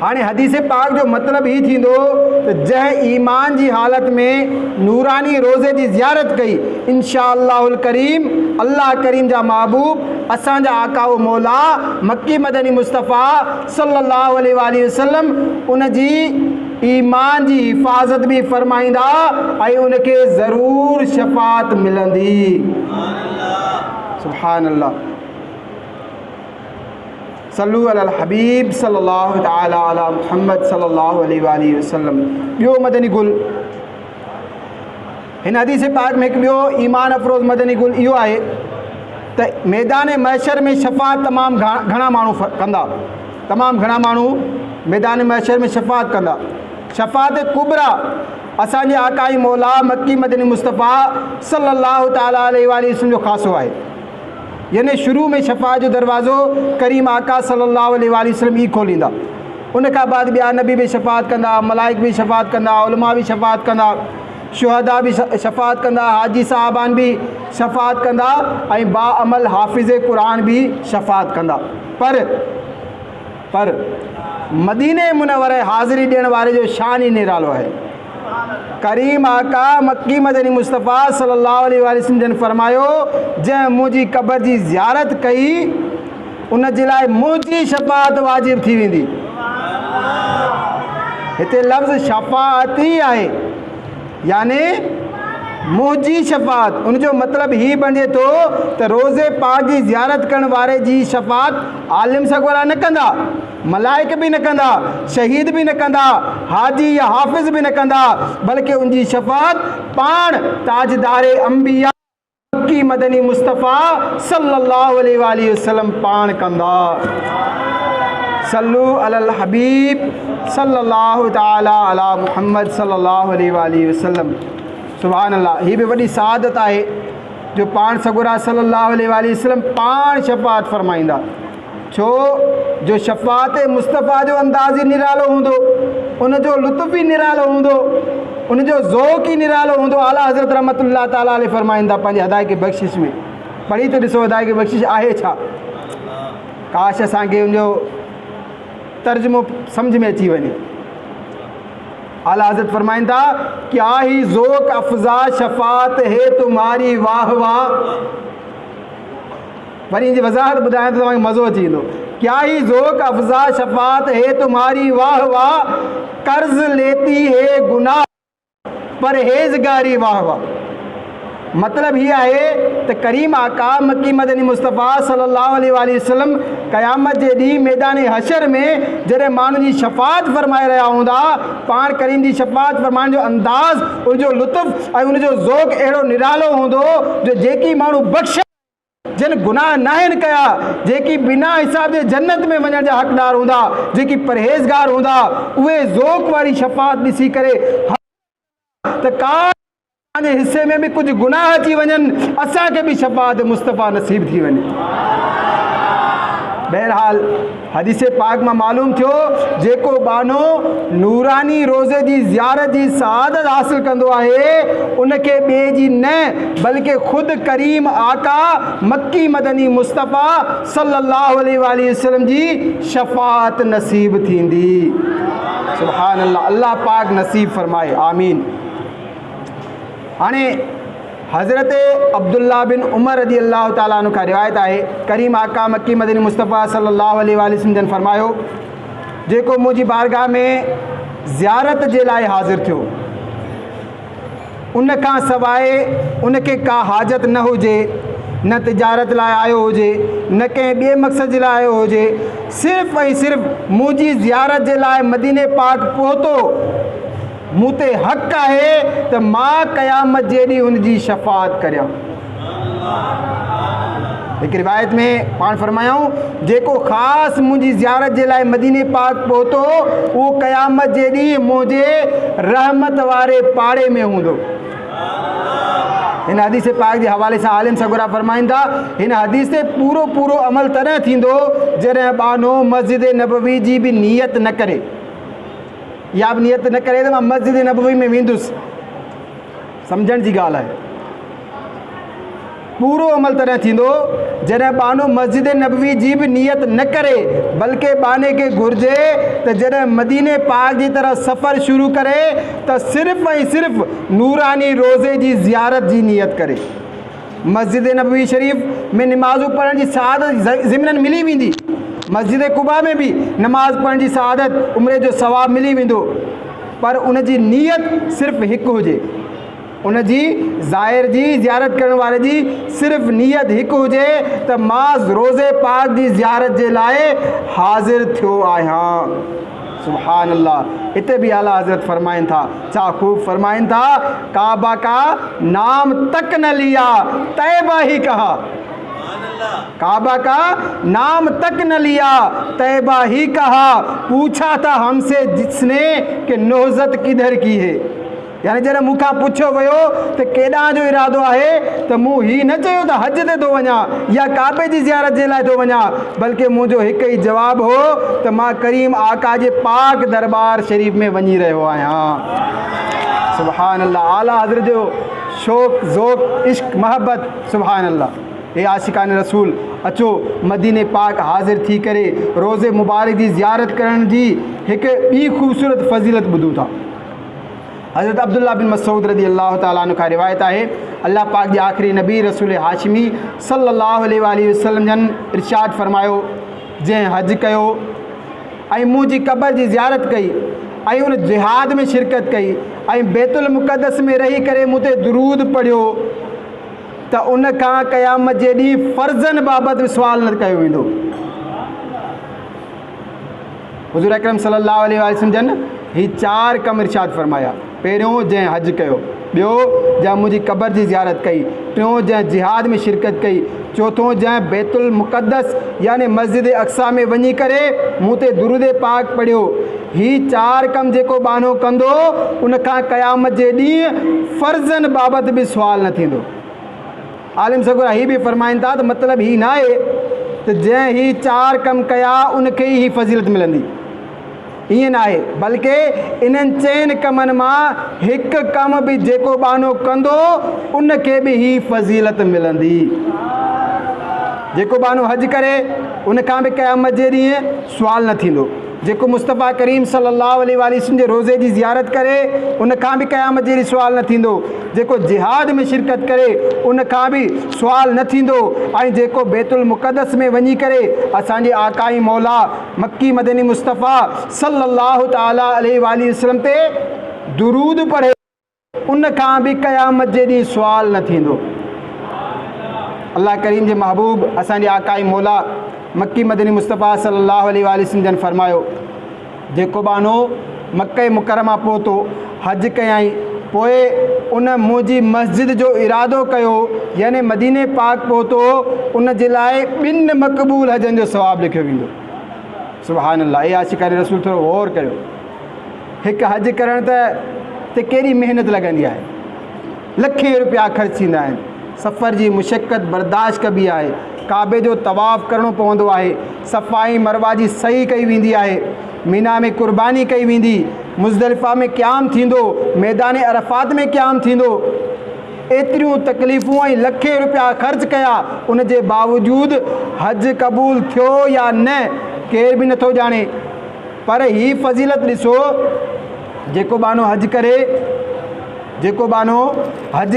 हाणे हदीस पाक जो मतिलबु ही थींदो त जंहिं ईमान जी हालत में नूरानी रोज़े जी ज़ियारत कई, इंशाअल्लाहुल करीम अल्लाह करीम जा महबूब असांजा आका व मौला मक्की मदनी मुस्तफ़ा सल्लल्लाहु अलैहि वसल्लम उन जी ईमान जी हिफ़ाज़त बि फरमाईंदा ऐं उनखे ज़रूरु शफ़ात मिलंदी। सुभान अल्लाह। सल्लु अलल हबीब सल्लल्लाहु तआला अला मुहम्मद सल्लल्लाहु अलैहि वसल्लम। ॿियो मदनी गुल हिन हदीस पाक में हिकु ॿियो ईमान अफ़रोज़ मदनी गुल इहो आहे त मैदान महशर में शफ़ात तमामु घणा माण्हू कंदा, तमामु घणा माण्हू मैदान महशर में शफ़ात कंदा। शफ़ात कुबरा असांजे आकाई मौला मक्की मदनी मुस्तफ़ा सल्लल्लाहु तआला अलैहि वसल्लम जो ख़ासो आहे। यानी शुरू में शफ़ात जो दरवाज़ो करीम आका सल्लल्लाहु अलैहि वसल्लम ई खोलींदा, उन खां बाद ॿिया नबी बि शफ़ात कंदा, मलाइक बि शफ़ात कंदा, उलमा बि शफ़ात कंदा, शुहदा बि शफ़ात कंदा, हाजी साहबान बि शफ़ात कंदा ऐं बाअमल हाफ़िज़ क़ुरान बि शफ़ात कंदा। पर मदीने मुनव्वरे हाज़िरी ॾियण वारे जो शान ई निरालो आहे। करीम आका मक्की मदनी मुस्तफ़ा सल्लल्लाहु अलैहि वसल्लम जन फरमायो, जंहिं मुंहिंजी क़ब्र जी ज़ियारत कई उन जे लाइ मुंहिंजी शफ़ात वाजिब थी वेंदी। हिते लफ़्ज़ शफ़ात ई आहे, यानी मुंहिंजी शफ़ात। उनजो मतिलबु ही बणिजे थो त रोज़े पाक जी ज़ियारत करण वारे जी शफ़ात आलिम सगोरा न कंदा, मलाइक बि न कंदा, शहीद बि न कंदा, हाजी या हाफ़िज़ बि न कंदा, बल्कि उनजी शफ़ात पाण ताजदार अंबिया मक्की मदनी मुस्तफ़ा सल्लल्लाहु अलैहि वसल्लम पाण कंदा। सल्लु अलल हबीब सल्लल्लाहु तआला अला मुहम्मद सल्लल्लाहु अलैहि वसल्लम। सुभान अल्लाह। ही भी वॾी सआदत आहे जो पाण सगुरा सल्लल्लाहु अलैहि वसल्लम पाण शफ़ात फरमाईंदा। छो जो शफ़ात मुस्तफ़ा जो अंदाज़ ई निरालो हूंदो, उनजो लुत्फ़ ई निरालो हूंदो, उनजो ज़ौक़ ई निरालो हूंदो। आला हज़रत रहमतुल्लाह ताला अलैह फरमाईंदा पंहिंजे हदायक़ बख़्शिश में, पढ़ी त ॾिसो हदायक़ बख़्शिश आहे छा। काश असांखे उनजो तर्जुमो सम्झ में अची वञे। आला हज़रत फरमाइनि था, क्या ही ज़ौक़ अफ़ज़ा शफ़ात है तुम्हारी वाह वाह। वरी इनकी वज़ाहत ॿुधायां त तव्हांखे मज़ो अची वेंदो। क्या ही ज़ोक अफ़ज़ा शफ़ात है तुम्हारी वाह वाह, कर्ज़ लेती है गुनाह परहेज़गारी वाह वाह। मतलब ये है तो करीम आका मक्की मदनी मुस्तफ़ा सल्लल्लाहु अलैहि वसल्लम क़यामत जे ॾींहुं मैदान हशर में जॾहिं माण्हुनि जी शफ़ात फरमाए रहिया हूंदा, पाण करीम जी शफ़ात फरमाइण जो अंदाज़, उनजो लुत्फ़ ऐं उनजो ज़ोक़ अहिड़ो निरालो हूंदो जो जेकी माण्हू बख़्श जिन गुनाह नाहिनि कया, जेकी बिना हिसाब जे जन्नत में वञण जा हक़दार हूंदा, जेकी परहेज़गार हूंदा, उहे ज़ोक़ वारी शफ़ात ॾिसी करे त का असांजे हिस्से में भी कुछ गुनाह अची वञनि, असांखे भी शफ़ात मुस्तफ़ा नसीब थी वञे। बहरहाल हदीस पाक में मालूम थियो जेको बानो नूरानी रोज़े जी ज़ियारत जी सआदत हासिल कंदो आहे, उनखे ॿिए जी न बल्कि ख़ुद करीम आका मक्की मदनी मुस्तफ़ा सल्लल्लाहु अलैहि वसल्लम जी शफ़ात नसीब थींदी। सुभान अल्लाह, अल्लाह पाक नसीब फरमाए, आमीन। हाणे हज़रत अब्दुल्ला बिन उमर रज़ी अल्लाह ताला अन्हु खां रिवायत आहे, करीम आका मक्की मदनी मुस्तफ़ा सल्लल्लाहु अलैहि वसल्लम जन फरमायो, जेको मुंहिंजी बारगाह में ज़ियारत जे लाइ हाज़िर थियो, उन खां सवाइ उनखे का हाजत न हुजे, न तिजारत लाइ आयो हुजे, न कंहिं ॿिए मक़सद जे लाइ आयो हुजे, सिर्फ़ु ऐं सिर्फ़ु मुंहिंजी ज़ियारत जे लाइ मदीने पाक पहुतो, मूं ते हक़ आहे त मां क़यामत जे ॾींहुं हुनजी शफ़ात करियां। हिकु रिवायत में पाण फरमायूं, जेको ख़ासि मुंहिंजी ज़ियारत जे लाइ मदीने पाक पहुतो, उहो क़यामत जे ॾींहुं मुंहिंजे रहमत वारे पाड़े में हूंदो। हिन हदीस पाक जे हवाले सां आलिम सगुरा फरमाइनि था, हिन हदीस ते पूरो पूरो अमल तॾहिं थींदो जॾहिं ॿानो मस्जिद नबवी जी बि नियत न करे, या बि नियत न करे त मां मस्जिद नबवी में वेंदुसि, सम्झण जी ॻाल्हि आहे। पूरो अमल तॾहिं थींदो जॾहिं ॿानो मस्जिद नबवी जी बि नियत न करे, बल्कि ॿाने खे घुरिजे त जॾहिं मदीने पाक जी तरफ़ सफ़र शुरू करे त सिर्फ़ु ऐं सिर्फ़ु नूरानी रोज़े जी ज़ियारत जी नियत करे। मस्जिद नबवी शरीफ़ में नमाज़ूं पढ़ण जी सआदत ज़िमनन मिली वेंदी, मस्जिद कुबा में भी नमाज़ पढ़ण जी सआदत उम्रे जो सवाब मिली वेंदो, पर उनजी नियत सिर्फ़ु हिकु हुजे, उनजी ज़ाहिर जी ज़ियारत करण वारे जी सिर्फ़ु नियत हिकु हुजे त मां रोज़े पाक जी ज़ियारत जे लाइ हाज़िर थियो आहियां। सुभान अल्लाह। हिते भी आला हज़रत फरमाइनि था, छा ख़ूब फरमाइनि था, काबा का नाम तक न लिया तैबा ही कहा, काबा का नाम तक न लिया तैबा ही कहा, पूछा था हमसे जिसने कि नौज़त किधर की है। यानी जॾहिं मूंखां पुछियो वियो त केॾांहुं जो इरादो आहे त मूं हीउ न चयो त हज ते थो वञा या काबे जी ज़ियारत जे लाइ थो वञा, बल्कि मुंहिंजो हिकु ई जवाबु हो त मां करीम आका जे पाक दरबार शरीफ़ में वञी रहियो आहियां। सुभान अल्लाह। आला हज़रत जो शौक़ ज़ोक़ इश्क मोहब्बत, सुभान अल्लाह। हे आशिकान रसूल, अचो मदीने पाक हाज़िर थी करे रोज़े मुबारक जी ज़ियारत करण जी हिकु ॿी ख़ूबसूरत फ़ज़ीलत ॿुधूं था। हज़रत अब्दुल्ला बिन मसूद रज़ी अल्लाह ताला अन्हु खां रिवायत आहे, अल्लाह पाक जे आख़िरी नबी रसूल हाशिमी सल्लल्लाहु अलैहि वसल्लम जन इरशाद फरमायो, जंहिं हज कयो ऐं मुंहिंजी क़बर जी ज़ियारत कई ऐं उन जिहाद में शिरकत कई ऐं बैतुल मुक़द्दस में रही करे मूं ते दुरूद पढ़ियो त उन खां क़यामत जे ॾींहुं फ़र्ज़नि बाबति सुवाल न कयो वेंदो। हुज़ूर अकरम सल्लल्लाहु अलैहि वसल्लम जन ही 4 कम इरशाद फरमाया। पहिरियों, जंहिं हज कयो, ॿियो जंहिं मुंहिंजी क़बर जी ज़ियारत कई, टियों जंहिं जिहाद में शिरकत कई, चौथों जंहिं बैतुल मुक़द्दस यानी मस्जिद अक़सा में वञी करे मूं ते दुरूद पाक पढ़ियो। ही 4 कम जेको बानो कंदो उन खां क़यामत जे ॾींहुं फ़र्ज़नि बाबति बि सुवाल न थींदो। आलिम सगुरा ही भी फरमाइनि था त मतिलबु ही न आहे त जंहिं ही 4 कम कया उनखे ई फ़ज़ीलत मिलंदी, ईअं न आहे, बल्कि इन्हनि 4 कमनि मां हिकु कम बि जेको बानो कंदो उनखे बि ही फ़ज़ीलत मिलंदी। जेको बानो हज करे उन खां बि क़यामत जे ॾींहुं सुवाल न थींदो। जेको मुस्तफ़ा करीम सल्लल्लाहु अलैहि वसल्लम जे रोज़े जी ज़ियारत करे उन खां बि क़यामत जे ॾींहुं सुवाल न थींदो। जेको जिहाद में शिरकत करे उन खां बि सुवाल न थींदो। ऐं जेको बैतुल मुक़द्दस में वञी करे असांजे आकाई मौला मक्की मदनी मुस्तफ़ा सल्लल्लाहु ताला अलैहि वसल्लम ते दुरूद पढ़े उन खां बि क़यामत जे ॾींहुं सुवाल न थींदो। अल्लाह करीम जे महबूब असांजे आकाई मौला मक्की मदनी मुस्तफ़ा सल्लल्लाहु अलैहि वसल्लम जन फरमायो, जेको बानो मक्के मुकरमा पहुतो हज कयई पोइ उन मुंहिंजी मस्जिद जो इरादो कयो यानी मदीने पाक पहुतो, उन जे लाइ 2 मक़बूल हजनि जो सवाबु लिखियो वेंदो। सुभान अल्लाह। ए आशिक़ान रसूल थोरो गौर कयो। हिकु हज करण त केॾी महिनत लॻंदी आहे, लखे रुपया ख़र्च थींदा आहिनि, सफ़र जी मुशक़त बर्दाश्त कबी आहे, काबे जो तवाफ़ करणो पवंदो आहे, सफ़ाई मरवा जी सही कई वेंदी आहे, मीना में क़ुर्बानी कई वेंदी, मुज़दलिफ़ा में क़याम थींदो, मैदान अरफ़ात में क़याम थींदो। एतिरियूं तकलीफ़ूं ऐं लखे रुपया ख़र्च कया, उन जे बावजूदु हज क़बूल थियो या न केर बि नथो ॼाणे। पर ही फ़ज़ीलत ॾिसो, जेको बानो हज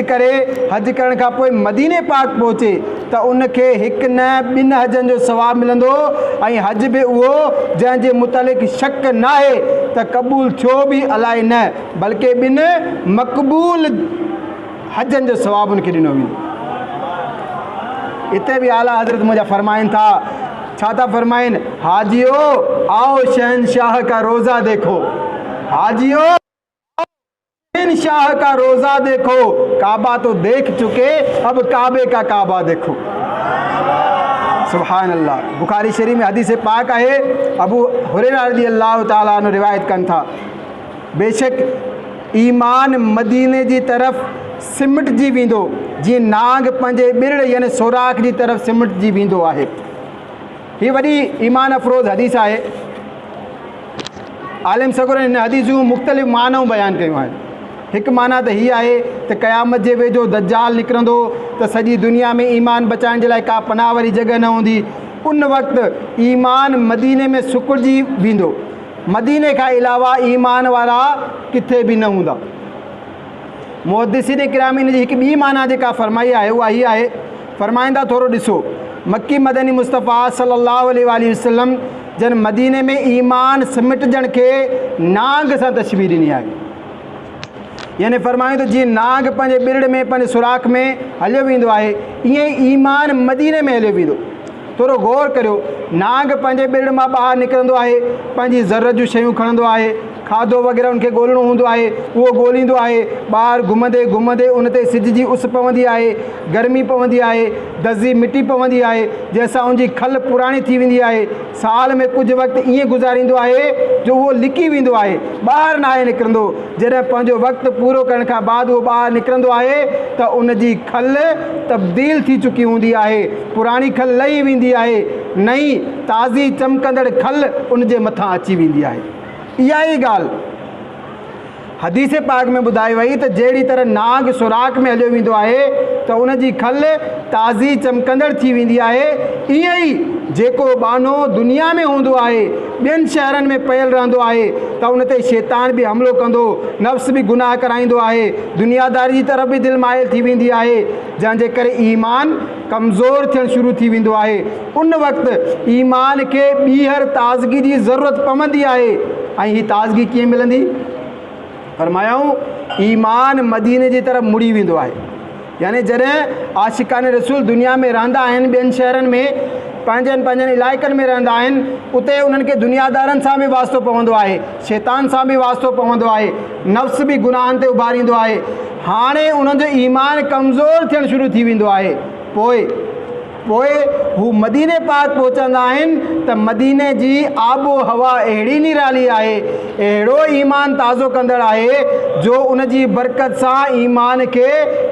करे हज करण खां पोइ मदीने पाक पहुचे त उनखे 1 न 2 हजनि जो सवाबु मिलंदो। ऐं हज बि उहो जंहिंजे मुतलिक़ शक न आहे त क़बूल थियो बि अलाए न, बल्कि 2 मक़बूल हजनि जो सवाबु उनखे ॾिनो वेंदो। हिते बि आला हज़रत मुंहिंजा फरमाइनि था, छा था फरमाइनि, हाजियो आओ शहनशाह का रोज़ा देखो, हाजियो शहनशाह का रोज़ा देखो, काबा तो देख चुके अब काबे का काबा देखो। सुभान अल्लाह। बुखारी शरीफ में हदीस पाक आहे, अबू हुरैरा रज़ियल्लाहु ताला अन्हु रिवायत कनि था, बेशक ईमान मदीने जी तरफ़ सिमटजी वेंदो जीअं नांग पंहिंजे बिरड़ यानी सोराख़ जी तरफ़ सिमटजी वेंदो आहे। हीअ वॾी ईमान अफ़रोज़ हदीस आहे। आलिम सगुर हिन हदीस जूं मुख़्तलिफ़ मानाऊं बयानु कयूं आहिनि। हिकु माना त हीअ आहे त क़यामत जे वेझो दज्जाल निकिरंदो त सॼी दुनिया में ईमान बचाइण जे लाइ का पनाह वारी जॻह न हूंदी। उन वक़्तु ईमान मदीने में सुकिड़जी वेंदो, मदीने खां अलावा ईमान वारा किथे बि न हूंदा। मुहद्दिसीन किराम इन जी हिकु ॿी माना जेका फरमाई आहे उहा हीअ आहे, फरमाईंदा थोरो ॾिसो, मक्की मदनी मुस्तफ़ा सल्लल्लाहु अलैहि वसल्लम जन मदीने में ईमान सिमटजण खे नांग सां तशबीह ॾिनी आहे। यानी फरमायूं त जीअं नांग पंहिंजे बिरड़ में पंहिंजे सुराख़ में हलियो वेंदो आहे, ईअं ई ईमान मदीने में हलियो वेंदो। थोरो गौर करियो, नांग पंहिंजे बिरड़ मां ॿाहिरि निकिरंदो आहे, पंहिंजी ज़रूरत जूं शयूं खणंदो आहे, खाधो वग़ैरह उनखे ॻोल्हणो हूंदो आहे, उहो ॻोल्हींदो आहे, ॿाहिरि घुमंदे घुमंदे उन ते सिज जी उस पवंदी आहे, गर्मी पवंदी आहे, दज़ी मिटी पवंदी आहे, जंहिंसां उनजी खल पुराणी थी वेंदी आहे। साल में कुझु वक़्तु ईअं गुज़ारींदो आहे जो उहो लिकी वेंदो आहे, ॿाहिरि नाहे निकिरंदो। जॾहिं पंहिंजो वक़्तु पूरो करण खां बाद उहो ॿाहिरि निकिरंदो आहे त उनजी खल तब्दील थी चुकी हूंदी आहे, पुराणी खल लही वेंदी आहे, नई ताज़ी चमकंदड़ खल उनजे मथां अची वेंदी आहे। इहा ई ॻाल्हि हदीस पाक में ॿुधाई वई त जहिड़ी तरह नाग सुराख़ में हलियो वेंदो आहे त उनजी खल ताज़ी चमकंदड़ थी वेंदी आहे, ईअं ई जेको बानो दुनिया में हूंदो आहे, ॿियनि शहरनि में पयल रहंदो आहे त उन ते शैतान बि हमिलो कंदो, नफ़्स बि गुनाह कराईंदो आहे, दुनियादारी जी तरफ़ बि दिलि माइल थी वेंदी आहे, जंहिंजे करे ईमान कमज़ोर थियणु शुरू थी वेंदो आहे। उन वक़्तु ईमान खे ॿीहर ताज़गी जी ज़रूरत पवंदी आहे। ऐं हीअ ताज़गी कीअं मिलंदी? फरमायूं, ईमान मदीने जी तरफ़ मुड़ी वेंदो आहे। यानी जॾहिं आशिक़ान रसूल दुनिया में रहंदा आहिनि, ॿियनि शहरनि में पंहिंजनि इलाइक़नि में रहंदा आहिनि, उते उन्हनि खे दुनियादारनि सां बि वास्तो पवंदो आहे, शैतान सां बि वास्तो पवंदो आहे, नफ़्स बि गुनाहनि ते उभारींदो आहे। हाणे उन्हनि जो ईमान कमज़ोर थियणु शुरू थी वेंदो आहे। पोइ हू मदीने पाक पहुचंदा आहिनि त मदीने जी आबो हवा अहिड़ी निराली आहे, अहिड़ो ईमान ताज़ो कंदड़ आहे जो उन जी बरकत सां ईमान खे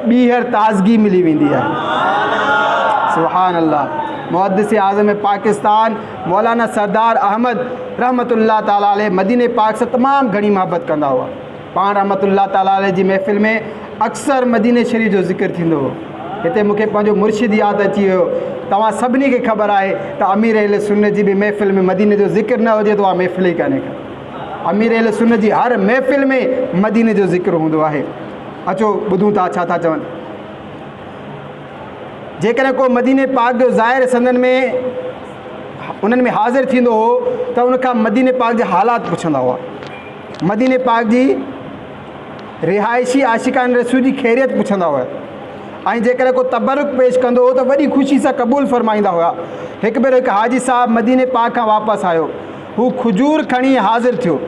ॿीहर ताज़गी मिली वेंदी आहे। सुभान अल्लाह। मुहद्दिस आज़म पाकिस्तान मौलाना सरदार अहमद रहमतुल्लाह ताला अलैह मदीने पाक से तमामु घणी मोहब्बत कंदा हुआ। पाण रहमतुल्लाह ताला अलैह जी महफ़िल में अक्सर मदीने शरीफ़ जो ज़िक्र थींदो हो। हिते मूंखे पंहिंजो मुर्शिद यादि अची वियो, तव्हां सभिनी खे ख़बर आहे त अमीर अहले सुन्नत जी बि महफ़िल में मदीने जो ज़िक्र न हुजे त उहा महफ़िल ई कान्हे का। अमीर अहले सुन्नत जी हर महफ़िल में मदीने जो ज़िक्र हूंदो आहे। अचो ॿुधूं था छा था चवनि। जेकॾहिं को मदीने पाक जो ज़ाहिर संदन में उन्हनि में हाज़िर थींदो हो त उनखां मदीने पाक जा हालात पुछंदा हुआ, मदीने पाक जी रिहाइशी आशिकान रसूल जी ख़ैरियत पुछंदा हुआ, ऐं जेकॾहिं को तबरुक पेश कंदो हो त वॾी ख़ुशी सां क़बूल फ़रमाईंदा हुआ। हिकु भेरो हिकु हाजी साहब मदीने पाक खां वापसि आयो, हू खजूर खणी हाज़िर थियो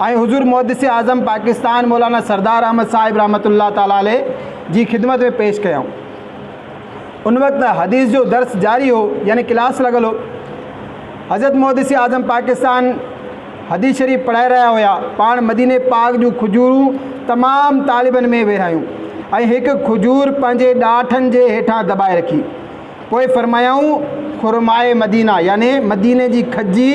ऐं हुज़ूर मुहद्दिस आज़म पाकिस्तान मौलाना सरदार अहमद साहिब रहमतुल्लाह ताला अलैह जी ख़िदमत में पेश कयऊं। उन वक़्तु हदीस जो दर्स जारी हो, यानी क्लास लॻल हो। हज़रत मुहद्दिस आज़म पाकिस्तान हदीस शरीफ़ पढ़ाए रहिया हुया। पाण मदीने पाक जूं खजूरूं तमामु तालिबनि में विरहायूं ऐं हिकु खजूर पंहिंजे ॾाठनि जे हेठां दॿाए रखी। पोइ फ़रमायाऊं खुरमाए मदीना, यानी मदीने जी खजी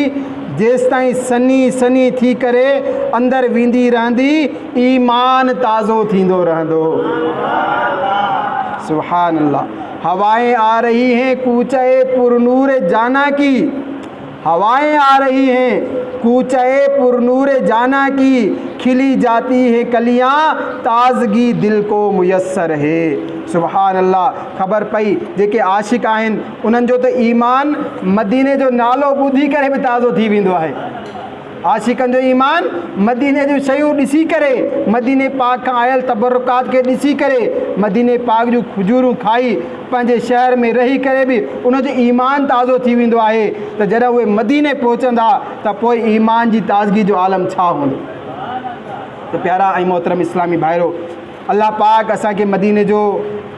जेसि ताईं सनी सनी थी करे अंदरि वेंदी रहंदी, ईमान ताज़ो थींदो रहंदो। सुभान अल्लाह। हवाएं आ रही हैं कूचे पुरनूर जाना की, हवाएं आ रही हैं कूचे पुरनूर जाना की, खिली जाती है कलियाँ ताज़गी दिल को मुयस्सर है। सुभान अल्लाह। ख़बर पई जेके आशिक आहिनि उन्हनि जो त ईमान मदीने जो नालो ॿुधी करे बि ताज़ो थी वेंदो आहे। आशिकनि जो ईमान मदीने जूं शयूं ॾिसी करे, मदीने पाक खां आयल तबरुकात खे ॾिसी करे, मदीने पाक जूं खजूरूं खाई पंहिंजे शहर में रही करे बि उनजो ईमान ताज़ो थी वेंदो आहे। त जॾहिं उहे मदीने पहुचंदा त पोइ ईमान जी ताज़गी जो आलम छा हूंदो। त प्यारा ऐं मोहतरम इस्लामी भाइरो, अल्लाह पाक असांखे मदीने जो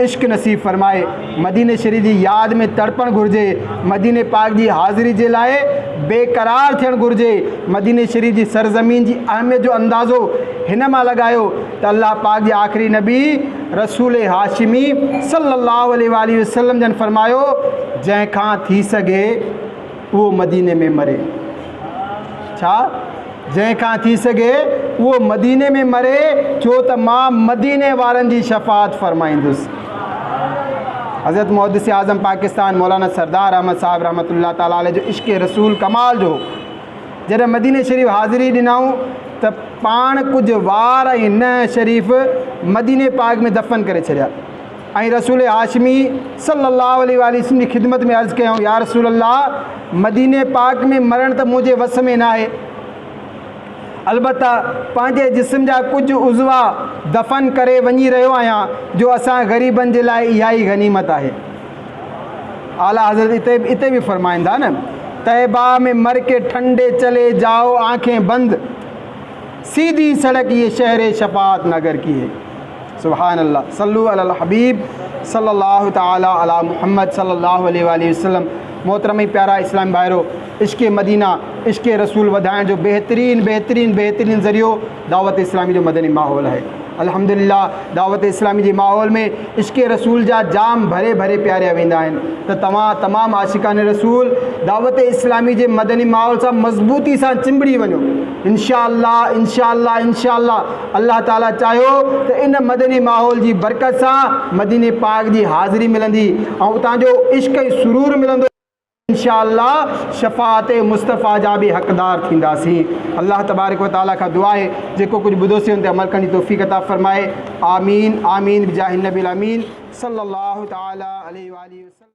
इश्क नसीब फ़रमाए, मदीने शरीफ़ जी यादि में तड़पणु घुरिजे, मदीने पाक जी हाज़िरी जे लाइ बेक़रार थियणु घुरिजे। मदीने शरीफ़ जी सरज़मीन जी अहमियत जो अंदाज़ो हिन मां लॻायो त अल्लाह पाक जे आख़िरी नबी रसूल हाशिमी सल्लल्लाहु अलैहि वसल्लम जन फ़रमायो, जंहिंखां थी सघे उहो मदीने में मरे। छा? जंहिंखां थी सघे उहो मदीने में मरे, छो त मां मदीने वारनि जी शफ़ाअत फ़रमाईंदुसि। हज़रत मुहद्दिस आज़म पाकिस्तान मौलाना सरदार अहमद साहिब रहमतुल्लाह ताला अलैह जो इश्क़ रसूल कमाल जो, जॾहिं मदीने शरीफ़ हाज़िरी ॾिनऊं त पाण कुझु वार ऐं न शरीफ़ मदीने पाक में दफ़न करे छॾिया ऐं रसूल हाशिमी सल्लल्लाहु अलैहि वसल्लम जी ख़िदमत में अर्ज़ु कयऊं, या रसूल अल्लाह, मदीने पाक में मरण त मुंहिंजे वस में न आहे, अलबत्ता पंहिंजे जिस्म जा कुझु उज़वा दफ़न करे वञी रहियो आहियां, जो असां ग़रीबनि जे लाइ इहा ई गनीमत आहे। आला हज़रत इते बि फ़रमाईंदा न, तैबा में मर के ठंडे चले जाओ आंखें बंद, सीधी सड़क ये शहर शफ़ाअत नगर की है। सुभान अल्लाह। सल्लु अलल हबीब सल्लल्लाहु ताला अला मुहम्मद सल्लल्लाहु अलैहि वसल्लम। मोहतरम प्यारा इस्लाम भाइरो, इश्क़ मदीना, इश्क़ रसूल वधाइण जो बेहतरीन ज़रियो दावत इस्लामी जो मदनी माहौल है। अल्हम्दुलिल्लाह, दावत इस्लामी जे माहौल में इश्क़ रसूल जा जाम भरे भरे प्यारिया वेंदा आहिनि। त तव्हां तमामु आशिकान रसूल दावत इस्लामी जे मदनी माहौल सां मज़बूती सां चिंबड़ी वञो। इंशाअल्लाह इंशाअल्लाह इंशाअल्लाह अल्लाह ताला चाहियो त इन मदनी माहौल जी बरकत सां मदीने पाक जी हाज़िरी मिलंदी ऐं उतां जो इश्क़ ऐं सुरूर मिलंदो। इंशाअल्लाह शफ़ाअत मुस्तफ़ा जा भी हक़दार थींदासीं। अल्लाह तबारक व तआला खां दुआ आहे जेको कुझु ॿुधोसीं उन ते अमल करण जी तौफ़ीक़ अता फ़रमाए। आमीन आमीन बिजाहि नबी अमीन सल्लल्लाहु तआला अलैहि वसल्लम।